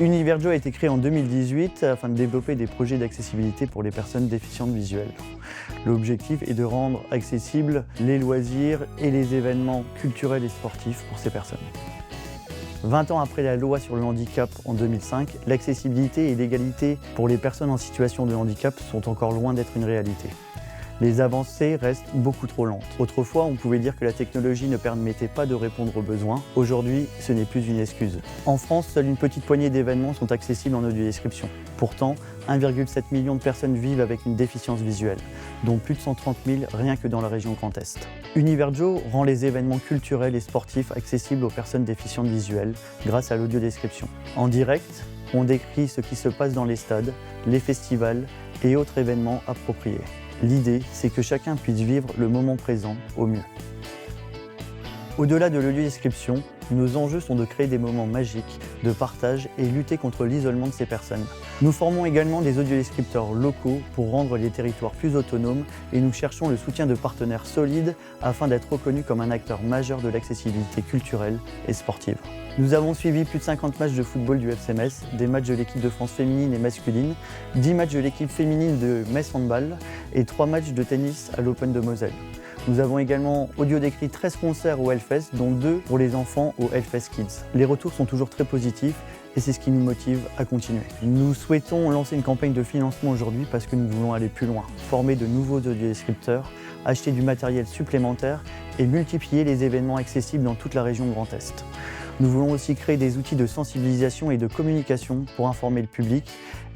Univerjo a été créé en 2018 afin de développer des projets d'accessibilité pour les personnes déficientes visuelles. L'objectif est de rendre accessibles les loisirs et les événements culturels et sportifs pour ces personnes. 20 ans après la loi sur le handicap en 2005, l'accessibilité et l'égalité pour les personnes en situation de handicap sont encore loin d'être une réalité. Les avancées restent beaucoup trop lentes. Autrefois, on pouvait dire que la technologie ne permettait pas de répondre aux besoins. Aujourd'hui, ce n'est plus une excuse. En France, seule une petite poignée d'événements sont accessibles en audiodescription. Pourtant, 1,7 million de personnes vivent avec une déficience visuelle, dont plus de 130 000 rien que dans la région Grand Est. Univerjo rend les événements culturels et sportifs accessibles aux personnes déficientes visuelles grâce à l'audiodescription. En direct, on décrit ce qui se passe dans les stades, les festivals et autres événements appropriés. L'idée, c'est que chacun puisse vivre le moment présent au mieux. Au-delà de l'audiodescription, nos enjeux sont de créer des moments magiques, de partage et lutter contre l'isolement de ces personnes. Nous formons également des audiodescripteurs locaux pour rendre les territoires plus autonomes et nous cherchons le soutien de partenaires solides afin d'être reconnus comme un acteur majeur de l'accessibilité culturelle et sportive. Nous avons suivi plus de 50 matchs de football du FC Metz, des matchs de l'équipe de France féminine et masculine, 10 matchs de l'équipe féminine de Metz Handball et 3 matchs de tennis à l'Open de Moselle. Nous avons également audio-décrit 13 concerts au Hellfest, dont 2 pour les enfants au Hellfest Kids. Les retours sont toujours très positifs et c'est ce qui nous motive à continuer. Nous souhaitons lancer une campagne de financement aujourd'hui parce que nous voulons aller plus loin, former de nouveaux audiodescripteurs, acheter du matériel supplémentaire et multiplier les événements accessibles dans toute la région Grand Est. Nous voulons aussi créer des outils de sensibilisation et de communication pour informer le public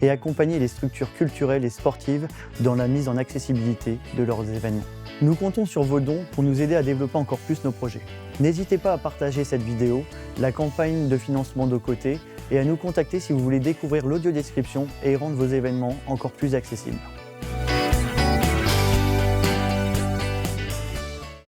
et accompagner les structures culturelles et sportives dans la mise en accessibilité de leurs événements. Nous comptons sur vos dons pour nous aider à développer encore plus nos projets. N'hésitez pas à partager cette vidéo, la campagne de financement de côté et à nous contacter si vous voulez découvrir l'audiodescription et rendre vos événements encore plus accessibles.